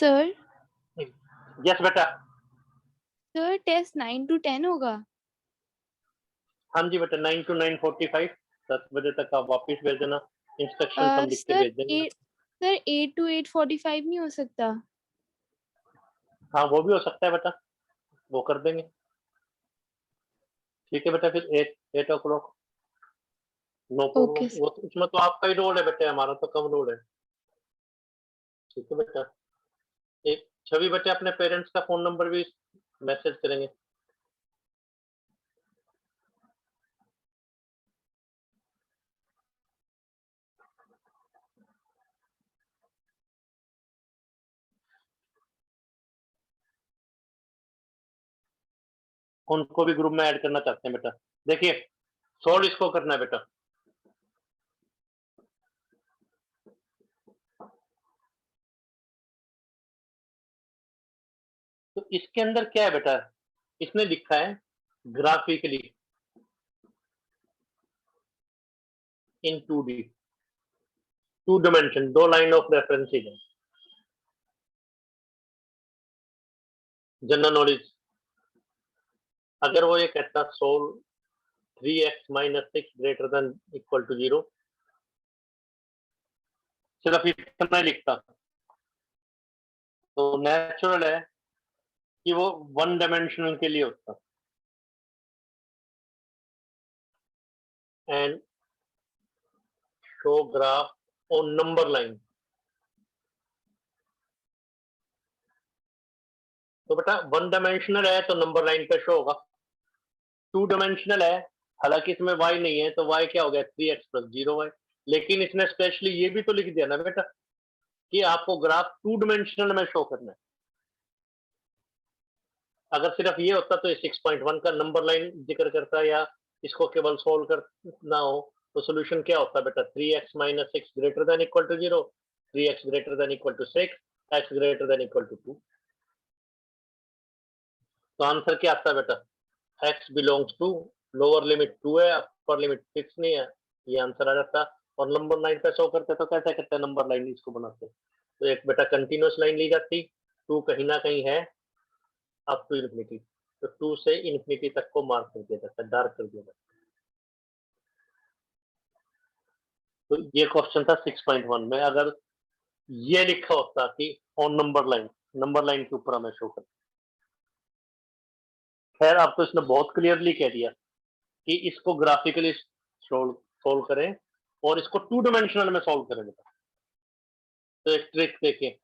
Sir yes बेटा। Sir test 9 to 10 होगा। हाँ जी बेटा, 9 to 9:45, 10 बजे तक आप वापस भेज देना, इंस्ट्रक्शन हम लिख के सर भेज देंगे। सर 8 to 8:45 नहीं हो सकता। हाँ वो भी हो सकता है बेटा, वो कर देंगे। ठीक है बेटा, फिर 8 o'clock, नो प्रॉब्लम। ओके वो तो उसमें तो आपका ही रोल है बेटा, हमारा तो कम रोल है। ठीक है बेटा। एक छवि बेटे अपने पेरेंट्स का फोन नंबर भी मैसेज करेंगे। उनको भी ग्रुप में ऐड करना चाहते हैं बेटा। देखिए सोल्व इसको करना है बेटा। तो इसके अंदर क्या है बेटा, इसने लिखा है graphically in 2D, 2 dimension, 2 line of references है। जनरल नॉलेज, अगर वो ये कहता solve 3x - 6 greater than equal to 0, सिर्फ इतना ही लिखता, तो नेचुरल है कि वो 1 डायमेंशनल के लिए होता। And show graph on number line, तो बेटा 1 डायमेंशनल है तो नंबर लाइन पे शो होगा। 2 डायमेंशनल है, हालांकि इसमें y नहीं है, तो y क्या हो गया 3x + 0y। लेकिन इसने स्पेशली ये भी तो लिख दिया ना बेटा कि आपको ग्राफ 2 डायमेंशनल में शो करना है। अगर सिर्फ ये होता तो ये 6.1 का नंबर लाइन जिक्र करता, या इसको केवल सोल्व करना हो, तो सोल्यूशन क्या होता बेटा, 3x - 6 greater than equal to 0, 3x greater than equal to 6, x greater than equal to 2। तो आंसर क्या आता है बेटा, x belongs to, lower limit 2 है, अपर लिमिट 6 नहीं है, ये आंसर आ जाता। और नंबर लाइन पे शो करते तो कैसे करते हैं, नंबर लाइन इसको बनाते, तो एक बेटा कंटिन्यूअस लाइन ली जाती, 2 कहीं ना कहीं है अप टू इन्फिनिटी, तो 2 से इन्फिनिटी तक को मार्क कर दिया जाता है, डार्क कर दिया जाता है। तो ये क्वेश्चन था 6.1 में। अगर ये लिखा होता कि on number line, number line के ऊपर हमें शो कर, खैर आप तो इसने बहुत क्लियरली कह दिया कि इसको ग्राफिकली सोल्व करें और इसको 2 डायमेंशनल में सोल्व करें बेटा। तो एक ट्रिक देखिए,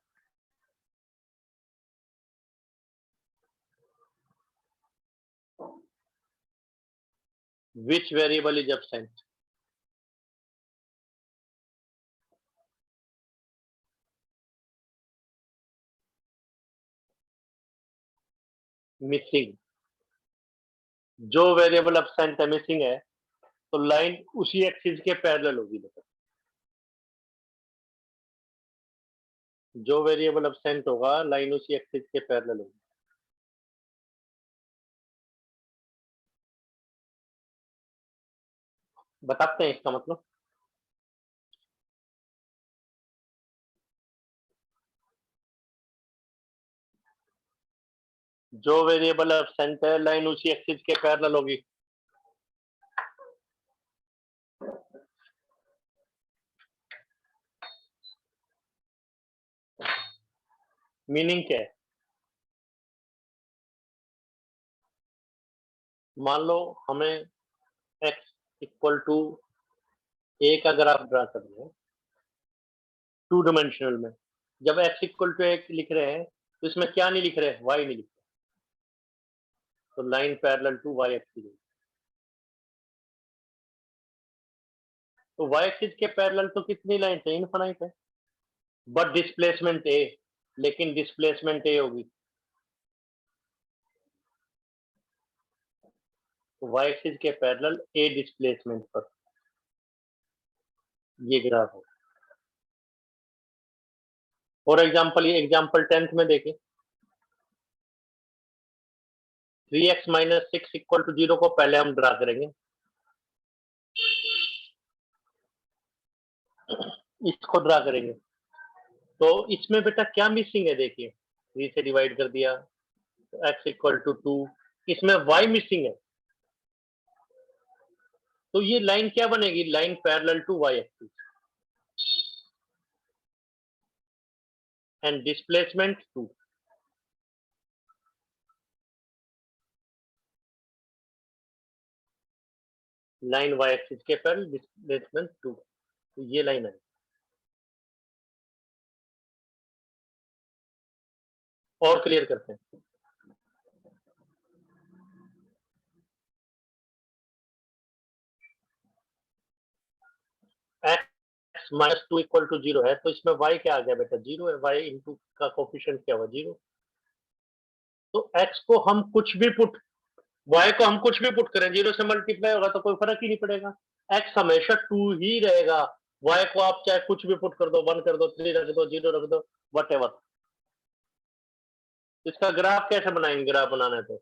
which variable is absent, missing, जो वेरिएबल एब्सेंट है, मिसिंग है, तो लाइन उसी एक्सिस के पैरेलल होगी बेटा। जो वेरिएबल एब्सेंट होगा लाइन उसी एक्सिस के पैरेलल होगी। बताते हैं इसका मतलब, जो वेरिएबल एब्सेंट है लाइन उसी एक्सिस के पैरेलल होगी। मीनिंग क्या है, मान लो हमें x इक्वल टू a का ग्राफ ड्रा करना है 2 डायमेंशनल में। जब x इक्वल टू a लिख रहे हैं तो इसमें क्या नहीं लिख रहे, y नहीं लिख रहे, तो line parallel to y axis, तो y एक्सिस के पैरेलल तो कितनी लाइन है, इनफाइनाइट है, बट डिस्प्लेसमेंट a, लेकिन डिस्प्लेसमेंट a होगी, तो y एक्सिस के पैरेलल a डिस्प्लेसमेंट पर ये ग्राफ है। फॉर एग्जांपल ये एग्जांपल 10th में देखें, 3x - 6 इक्वल टू 0 को पहले हम ड्रा करेंगे, इसको ड्रा करेंगे, तो इसमें बेटा क्या मिसिंग है, देखिए 3 से डिवाइड कर दिया, x इक्वल टू 2, इसमें y मिसिंग है, तो ये लाइन क्या बनेगी, line parallel to y axis and displacement 2। Line y axis के पैरेलल, डिस्प्लेसमेंट 2, तो ये लाइन है। और क्लियर करते हैं, x माइनस 2 इक्वल टू 0 है, तो इसमें y क्या आ गया बेटा, 0 है, y इंटू का कोफिशिएंट क्या हुआ, 0। तो x को हम कुछ भी पुट, y को हम कुछ भी पुट करें, 0 से मल्टीप्लाई होगा तो कोई फर्क ही नहीं पड़ेगा, x हमेशा 2 ही रहेगा, y को आप चाहे कुछ भी पुट कर दो, 1 कर दो, 3 रख दो, 0 रख दो, वट। इसका ग्राफ कैसे बनाएंगे, ग्राफ बनाना है तो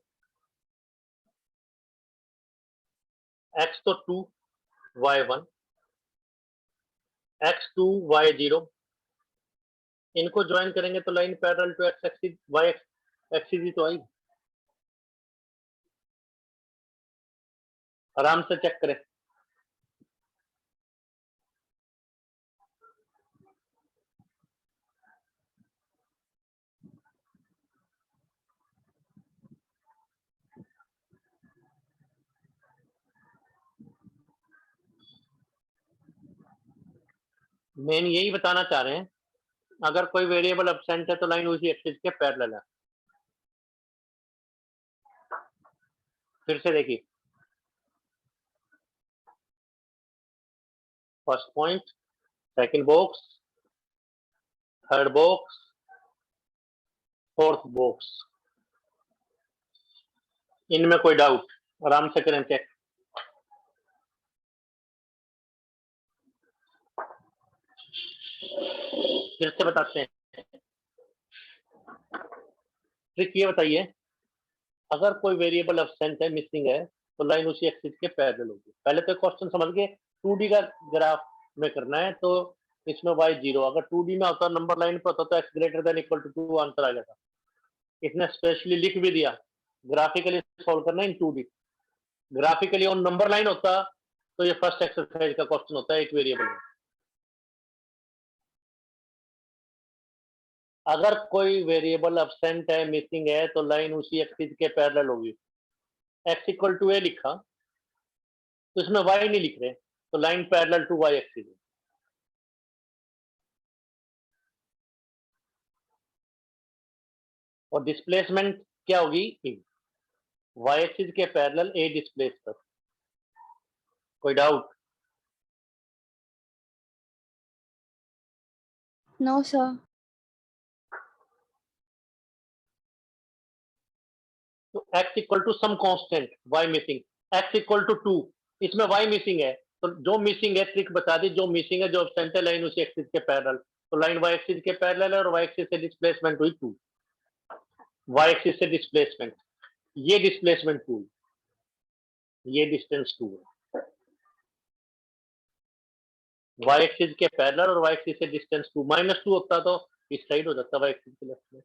x तो 2, y 1, x 2, y 0, इनको ज्वाइन करेंगे तो line parallel to x axis, y axis ही तो आएगी। आराम से चेक करें, मेन यही बताना चाह रहे हैं, अगर कोई वेरिएबल एब्सेंट है तो लाइन उसी एक्सिस के पैरेलल है। फिर से देखिए, first point, second box, third box, fourth box, इनमें कोई डाउट, आराम से करें चेक। फिर से बताते हैं, ट्रिक ये बताइए, अगर कोई वेरिएबल एब्सेंट है, मिसिंग है, तो लाइन उसी एक्सिस के पैरेलल होगी। पहले तो क्वेश्चन समझ गए, 2D का ग्राफ में करना है, तो इसमें y 0, अगर 2D में होता, नंबर लाइन पे होता तो x greater than equal to 2 answer आ जाता। इसने स्पेशली लिख भी दिया, ग्राफिकली सॉल्व करना in 2D, graphically on number line होता तो ये फर्स्ट एक्सरसाइज का क्वेश्चन होता है एक वेरिएबल में। अगर कोई वेरिएबल एब्सेंट है, मिसिंग है, तो लाइन उसी एक्सिस के पैरेलल होगी। x इक्वल टू a लिखा, तो इसमें y नहीं लिख रहे, तो line parallel to y axis है। और डिस्प्लेसमेंट क्या होगी, y एक्सिस के पैरेलल a डिस्प्लेस कर। कोई डाउट? No sir. तो x equal to some constant, y missing, x equal to 2, इसमें y मिसिंग है, तो जो मिसिंग है, ट्रिक बता दी, जो मिसिंग है, जो एब्सेंट है, लाइन उसी एक्सिस के पैरेलल, तो लाइन y एक्सिस के पैरेलल है, और y एक्सिस से डिस्प्लेसमेंट हुई 2, y एक्सिस से डिस्प्लेसमेंट, ये डिस्प्लेसमेंट 2, ये डिस्टेंस 2 है, y एक्सिस के पैरेलल और y एक्सिस से डिस्टेंस 2, -2 होता तो इस साइड हो जाता y एक्सिस के लेफ्ट में,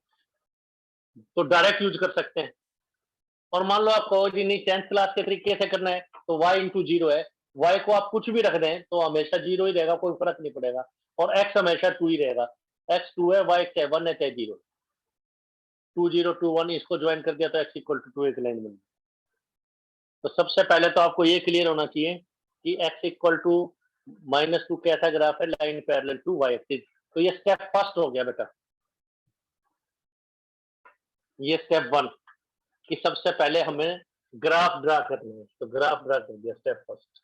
तो डायरेक्ट यूज कर सकते हैं। और मान लो आपको जी नहीं 10th क्लास के तरीके से करना है, तो y इंटू 0 है, y को आप कुछ भी रख दें तो हमेशा 0 ही रहेगा, कोई फर्क नहीं पड़ेगा, और x हमेशा 2 ही रहेगा, x 2 है, y चाहे 1 है चाहे 0, 2 0 2 1, इसको ज्वाइन कर दिया तो x इक्वल टू 2 एक लाइन बन। तो सबसे पहले तो आपको ये क्लियर होना चाहिए कि x इक्वल टू -2 कैसा ग्राफ है, line parallel to y axis. तो ये स्टेप फर्स्ट हो गया बेटा, ये स्टेप 1 कि सबसे पहले हमें ग्राफ ड्रा करना है, तो ग्राफ ड्रा कर दिया स्टेप फर्स्ट।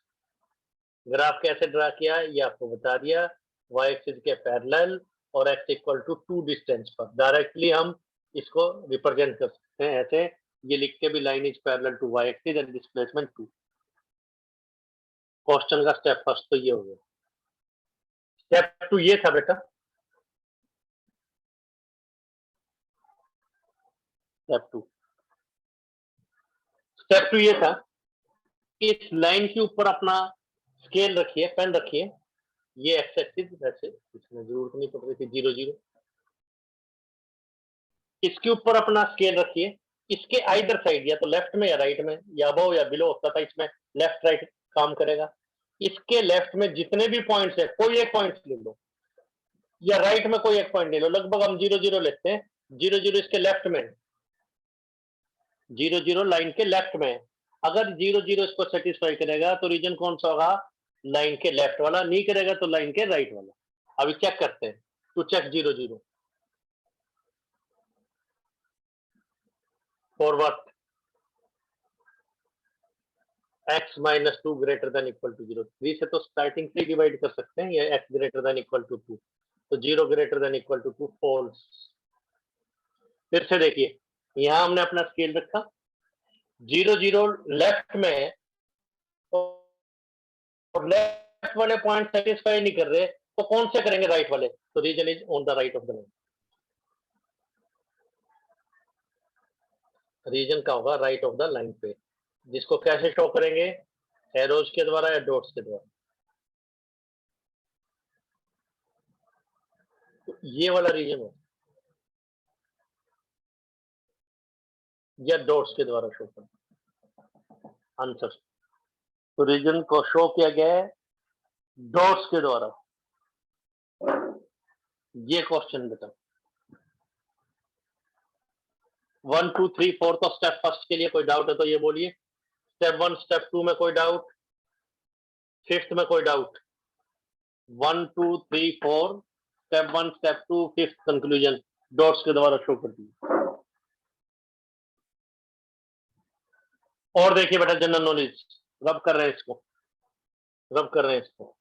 ग्राफ कैसे ड्रा किया ये आपको बता दिया, y एक्सिस के पैरेलल और x इक्वल टू 2 डिस्टेंस पर। डायरेक्टली हम इसको रिप्रेजेंट कर सकते हैं ऐसे, ये लिख के भी, line is parallel to y axis and displacement 2। Question का स्टेप फर्स्ट तो ये हो गया। स्टेप 2 ये था बेटा, स्टेप 2 ये था कि इस लाइन के ऊपर अपना स्केल रखिए, पेन रखिए, ये एक्स एक्सिस, वैसे इसमें जरूरत नहीं पड़ रही थी 0 0, इसके ऊपर अपना स्केल रखिए, इसके आइदर साइड या तो लेफ्ट में या राइट में या अबव या बिलो होता था, इसमें लेफ्ट राइट काम करेगा। इसके लेफ्ट में जितने भी पॉइंट्स है कोई एक पॉइंट ले लो, या राइट में कोई एक पॉइंट ले लो, लगभग हम 0 0 लेते हैं, 0 0 इसके लेफ्ट में, 0 0 लाइन के लेफ्ट में। अगर 0 0 इसको सेटिस्फाई करेगा तो रीजन कौन सा होगा, लाइन के लेफ्ट वाला, नहीं करेगा तो लाइन के राइट वाला। अभी चेक करते हैं, to check 0 0 for what, x minus 2 greater than equal to 0। 3 से तो स्टार्टिंग से डिवाइड कर सकते हैं, ये x greater than equal to 2, तो 0 greater than equal to 2 false. फिर से देखिए, यहां हमने अपना स्केल रखा, 0 0 लेफ्ट में है और लेफ्ट वाले पॉइंट सेटिस्फाई नहीं कर रहे, तो कौन से करेंगे, राइट वाले, तो region is on the right of the line. Region का होगा राइट ऑफ द लाइन पे, जिसको कैसे शो करेंगे, एरोज के द्वारा या डॉट्स के द्वारा। तो ये वाला रीजन हो या डॉट्स के द्वारा शो करें आंसर। तो रीजन को शो किया गया है डॉट्स के द्वारा। ये क्वेश्चन बेटा 1 2 3 4 तो स्टेप फर्स्ट के लिए कोई डाउट है तो ये बोलिए, स्टेप 1 स्टेप 2 में कोई डाउट, फिफ्थ में कोई doubt, 1 2 3 4 step 1 step 2 fifth conclusion dots के द्वारा शो कर दिए। और देखिए बेटा जनरल नॉलेज, रब कर रहे हैं इसको, रब कर रहे हैं इसको।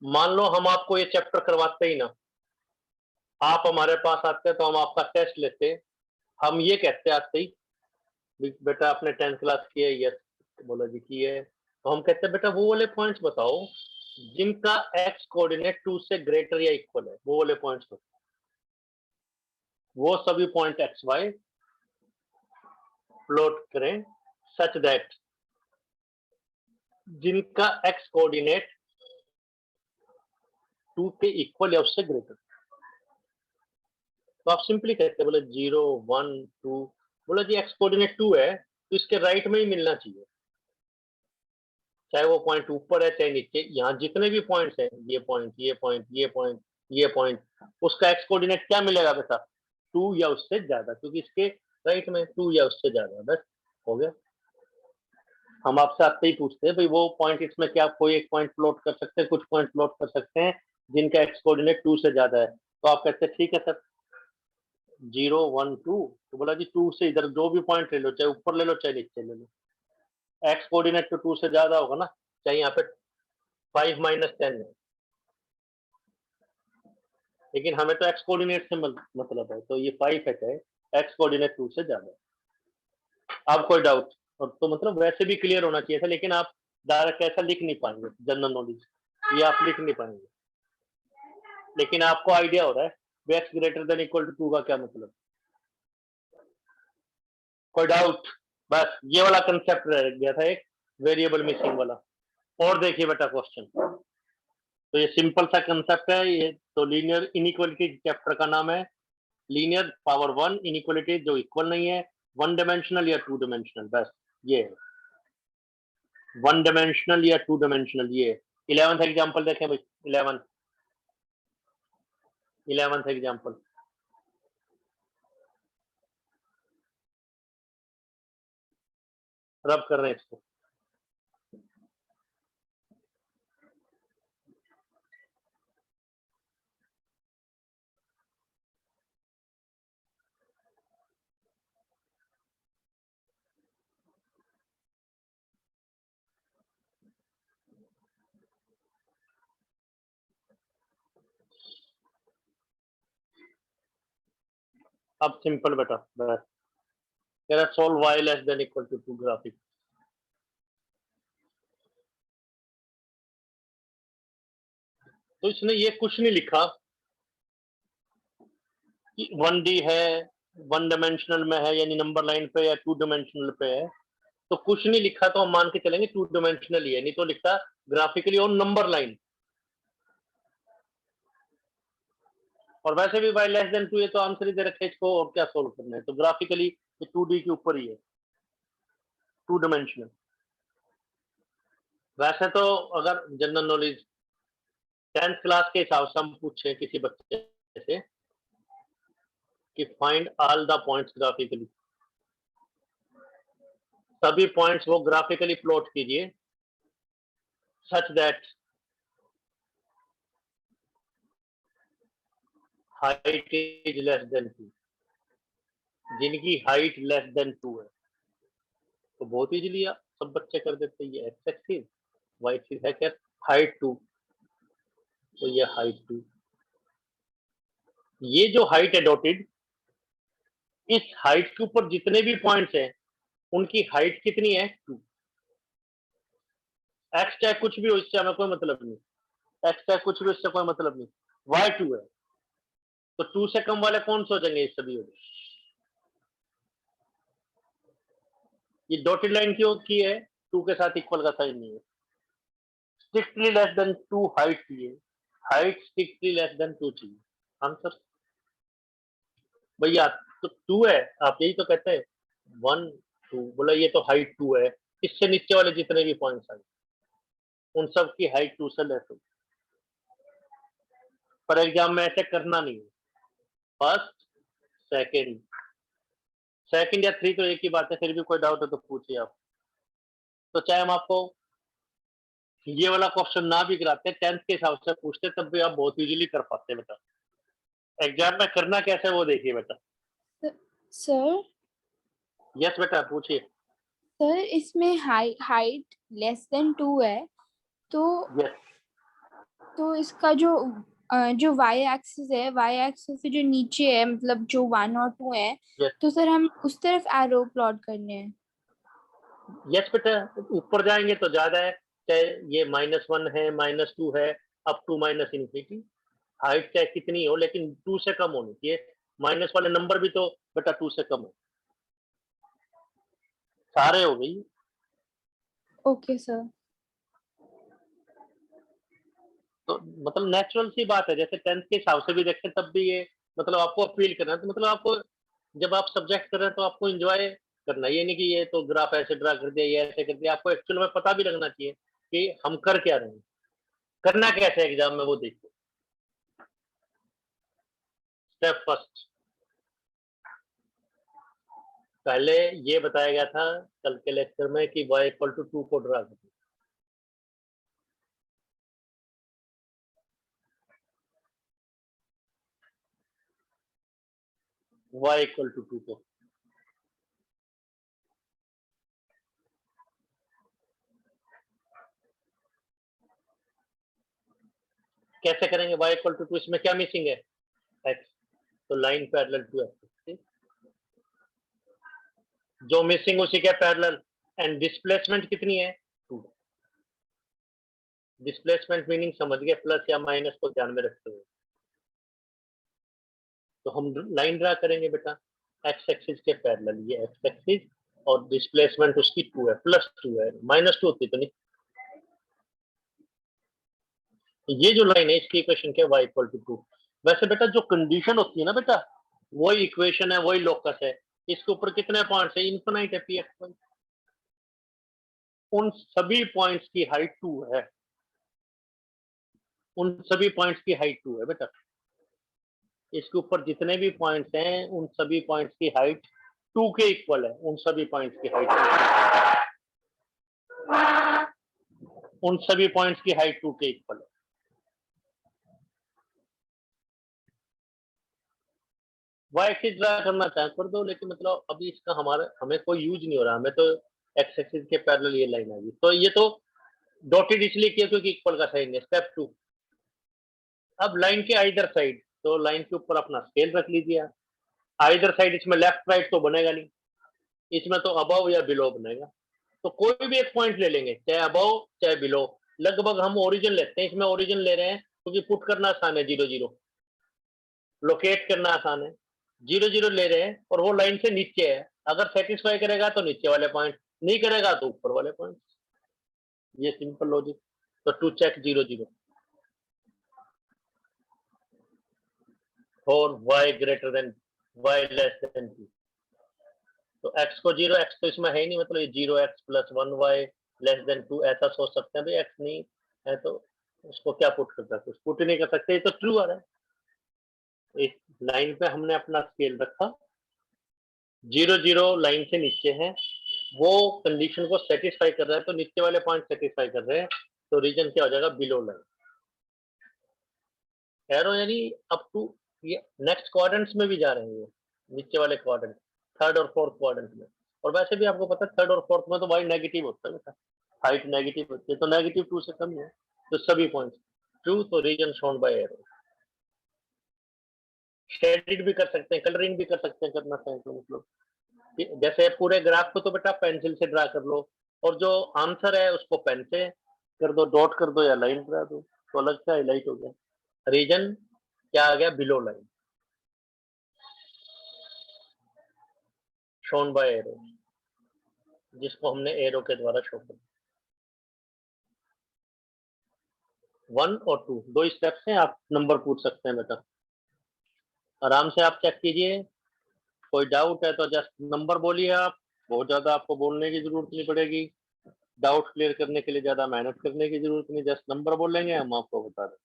मान लो हम आपको ये चैप्टर करवाते ही ना, आप हमारे पास आते तो हम आपका टेस्ट लेते, हम ये कहते आते ही बेटा आपने 10th क्लास की है, यस बोला जी की है, तो हम कहते हैं बेटा वो वाले पॉइंट्स बताओ जिनका x कोऑर्डिनेट 2 से ग्रेटर या इक्वल है, वो वाले पॉइंट्स बताओ। वो सभी पॉइंट एक्स वाई प्लॉट करें सच दैट जिनका x कोऑर्डिनेट 2 के इक्वल या उससे ग्रेटर। तो आप सिंपली कहते हैं, बोले 0 1 2, बोला जी x कोऑर्डिनेट 2 है तो इसके राइट में ही मिलना चाहिए, चाहे वो पॉइंट ऊपर है चाहे नीचे, यहाँ जितने भी पॉइंट्स हैं, ये पॉइंट ये पॉइंट ये पॉइंट ये पॉइंट, उसका x कोऑर्डिनेट क्या मिलेगा बेटा, 2 या उससे ज्यादा, क्योंकि इसके राइट में 2 या उससे ज्यादा, बस हो गया। हम आपसे आते ही पूछते हैं भाई वो पॉइंट इसमें क्या कोई एक पॉइंट प्लॉट कर सकते हैं, कुछ पॉइंट प्लॉट कर सकते हैं जिनका x कोऑर्डिनेट 2 से ज्यादा है, तो आप कहते हैं ठीक है सर 0 1 2, तो बोला जी 2 से इधर जो भी पॉइंट ले लो, चाहे ऊपर ले लो चाहे नीचे ले लो, x कोऑर्डिनेट तो 2 से ज्यादा होगा ना, चाहे यहाँ पे 5 माइनस 10 है, लेकिन हमें तो x कोऑर्डिनेट से मतलब है, तो ये 5 है चाहे x कोऑर्डिनेट 2 से ज्यादा है। अब कोई डाउट, और तो मतलब वैसे भी क्लियर होना चाहिए था, लेकिन आप डायरेक्ट ऐसा लिख नहीं पाएंगे, जनरल नॉलेज ये आप लिख नहीं पाएंगे, लेकिन आपको आइडिया हो रहा है x greater than equal to 2 का क्या मतलब। कोई डाउट, बस ये वाला कंसेप्ट रह गया था एक वेरिएबल मिसिंग वाला। और देखिए बेटा क्वेश्चन, तो ये सिंपल सा कंसेप्ट है, ये तो लीनियर इनइक्वालिटी चैप्टर का नाम है, लीनियर पावर 1 इनइक्वालिटी जो इक्वल नहीं है, 1 डायमेंशनल या 2 डायमेंशनल, बस ये है 1 डायमेंशनल या 2 डायमेंशनल। ये 11th एग्जांपल देखें भाई, 11th एग्जांपल, रब कर रहे हैं इसको। अब सिंपल बेटा, बस कह रहा solve y less than equal to 2 graphic. तो इसने ये कुछ नहीं लिखा कि 1D है, 1 डायमेंशनल में है यानी नंबर लाइन पे, या 2 डायमेंशनल पे है, तो कुछ नहीं लिखा, तो हम मान के चलेंगे 2 डायमेंशनल ही है, नहीं तो लिखता ग्राफिकली ऑन नंबर लाइन। और वैसे भी y लेस देन 2 है तो आंसर ही दे रखा है इसको, और क्या सोल्व करना है। तो ग्राफिकली ये 2D के ऊपर ही है, 2 डायमेंशनल। वैसे तो अगर जनरल नॉलेज 10th क्लास के हिसाब से हम पूछे किसी बच्चे से कि find all the points graphically, सभी पॉइंट्स वो ग्राफिकली प्लॉट कीजिए such that height is less than 2, जिनकी हाइट लेस देन 2 है। तो बहुत इजीली सब बच्चे कर देते हैं। ये एक्स एक्सिस, वाई एक्सिस है क्या, हाइट 2, तो ये हाइट 2। ये जो हाइट है डॉटेड, इस हाइट के ऊपर जितने भी पॉइंट्स हैं उनकी हाइट कितनी है, 2। एक्स चाहे कुछ भी हो, इससे हमें कोई मतलब नहीं, एक्स चाहे कुछ भी, इससे कोई मतलब नहीं। वाई 2 है तो 2 से कम वाले कौन से हो जाएंगे, ये सभी हो गए। ये डॉटेड लाइन क्यों की है, 2 के साथ इक्वल का साइन नहीं है। स्ट्रिक्टली लेस देन 2 हाइट चाहिए, हाइट स्ट्रिक्टली लेस देन 2 चाहिए। आंसर भैया तो 2 है, आप यही तो कहते हैं 1 2, बोला ये तो हाइट 2 है, इससे नीचे वाले जितने भी पॉइंट्स आए उन सब की हाइट 2 से लेस होगी। पर एग्जाम में ऐसे करना नहीं है, फर्स्ट सेकंड, सेकंड या 3 तो एक ही बात है, फिर भी कोई डाउट है तो पूछिए आप। तो चाहे हम आपको ये वाला क्वेश्चन ना भी कराते, 10th के हिसाब से पूछते, तब भी आप बहुत इजीली कर पाते। बेटा एग्जाम में करना कैसे वो देखिए बेटा। सर यस बेटा पूछिए। सर इसमें हाइट लेस देन 2 है, तो यस तो इसका जो वाई एक्सिस है, वाई एक्सिस से जो नीचे है, मतलब जो 1 और 2 है, यस तो सर हम उस तरफ एरो प्लॉट करने हैं। यस बेटा, ऊपर जाएंगे तो ज्यादा है, चाहे ये -1 है, -2 है, up to minus infinity. Height चाहे कितनी हो लेकिन 2 से कम होनी चाहिए। माइनस वाले नंबर भी तो बेटा 2 से कम है, सारे हो गई। Okay sir. तो मतलब नेचुरल सी बात है, जैसे 10th के हिसाब से भी देखें तब भी ये मतलब आपको अपील करना है। तो मतलब आपको जब आप सब्जेक्ट कर रहे हैं तो आपको एंजॉय करना है, ये नहीं कि ये तो ग्राफ ऐसे ड्रा कर दिया, ये ऐसे कर दिया। आपको एक्चुअल में पता भी लगना चाहिए कि हम कर क्या रहे हैं, करना कैसे एग्जाम में, वो देखो। स्टेप फर्स्ट, पहले ये बताया गया था कल के लेक्चर में कि y इक्वल टू 2 को ड्रा करें। y इक्वल टू 2 को कैसे करेंगे, y इक्वल टू 2, इसमें क्या मिसिंग है, x, तो लाइन पैरेलल टू x, जो मिसिंग उसी के पैरेलल। एंड डिस्प्लेसमेंट कितनी है, 2। डिस्प्लेसमेंट मीनिंग समझ गए, प्लस या माइनस को ध्यान में रखते हुए। तो हम लाइन ड्रा करेंगे बेटा एक्स एक्सिस के पैरेलल, ये एक्स एक्सिस, और डिस्प्लेसमेंट उसकी 2 है, +2 है, -2 होती तो नहीं। ये जो लाइन है इसकी इक्वेशन क्या है, y इक्वल टू 2। वैसे बेटा जो कंडीशन होती है ना बेटा, वही इक्वेशन है, वही लोकस है। इसके ऊपर कितने पॉइंट्स है, इनफिनाइट है, पी एक्स, उन सभी पॉइंट्स की हाइट 2 है, उन सभी पॉइंट्स की हाइट 2 है बेटा। इसके ऊपर जितने भी पॉइंट्स हैं उन सभी पॉइंट्स की हाइट 2 के इक्वल है, उन सभी पॉइंट्स की हाइट, उन सभी पॉइंट्स की हाइट 2 के इक्वल है। वाई एक्सिस ड्रा करना चाहे कर दो, लेकिन मतलब अभी इसका हमें कोई यूज नहीं हो रहा, हमें तो एक्स एक्सिस के पैरेलल ये लाइन आ गई। तो ये तो डॉटेड इसलिए किया क्योंकि इक्वल का साइन है। स्टेप 2, अब लाइन के आइदर साइड, तो लाइन के ऊपर अपना स्केल रख लीजिए। आइदर साइड इसमें लेफ्ट राइट तो बनेगा नहीं, इसमें तो अबव या बिलो बनेगा। तो कोई भी एक पॉइंट ले लेंगे, चाहे अबव चाहे बिलो। लगभग हम ओरिजिन लेते हैं, इसमें ओरिजिन ले रहे हैं क्योंकि पुट करना आसान है, 0 0 लोकेट करना आसान है। 0 0 ले रहे हैं और वो लाइन से नीचे है, अगर सेटिस्फाई करेगा तो नीचे वाले पॉइंट, नहीं करेगा तो ऊपर वाले पॉइंट। ये सिंपल लॉजिक। तो to check 0 0, for y greater than y less than 2। तो x को 0, x तो इसमें है ही नहीं, मतलब ये 0x plus 1y less than 2 ऐसा सोच सकते हैं भाई, x नहीं है तो उसको क्या पुट कर सकते, कुछ पुट ही नहीं कर सकते, ये तो ट्रू आ रहा है। इस लाइन पे हमने अपना स्केल रखा, 0 0 लाइन से नीचे है, वो कंडीशन को सेटिस्फाई कर रहा है, तो नीचे वाले पॉइंट सेटिस्फाई कर रहे हैं, तो रीजन क्या हो जाएगा, बिलो लाइन। एरो यानी अप टू ये नेक्स्ट क्वाड्रेंट्स में भी जा रहे हैं, नीचे वाले क्वाड्रेंट, थर्ड और फोर्थ क्वाड्रेंट में। और वैसे भी आपको पता है थर्ड और फोर्थ में तो वाई नेगेटिव होता है बेटा, हाइट नेगेटिव होती है, तो नेगेटिव 2 से कम है, तो सभी पॉइंट्स ट्रू, तो region shown by arrow. Shaded भी कर सकते हैं, कलरिंग भी कर सकते हैं, करना चाहें तो मतलब जैसे पूरे ग्राफ को तो बेटा पेंसिल से ड्रा कर लो, और जो आंसर है उसको पेन से कर दो, डॉट कर दो या लाइन ड्रा दो, तो अलग से हाईलाइट हो गया। रीजन क्या आ गया, below line, shown by arrow, जिसको हमने एरो के द्वारा शो कर। 1 और 2 दो स्टेप्स हैं, आप नंबर पूछ सकते हैं बेटा, आराम से आप चेक कीजिए। कोई डाउट है तो जस्ट नंबर बोलिए आप, बहुत ज्यादा आपको बोलने की जरूरत नहीं पड़ेगी, डाउट क्लियर करने के लिए ज्यादा मेहनत करने की जरूरत नहीं, जस्ट नंबर बोलेंगे हम आपको बता दें।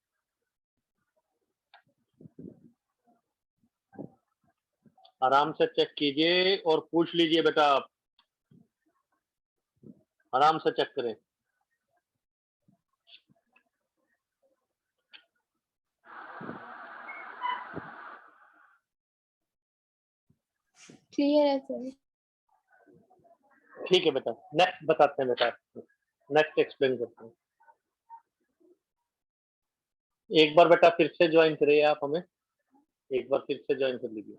आराम से चेक कीजिए और पूछ लीजिए बेटा, आप आराम से चेक करें। क्लियर है सर। ठीक है बेटा, नेक्स्ट बताते हैं बेटा, नेक्स्ट एक्सप्लेन करते हैं। एक बार बेटा फिर से ज्वाइन करिए आप हमें, एक बार फिर से ज्वाइन कर लीजिए।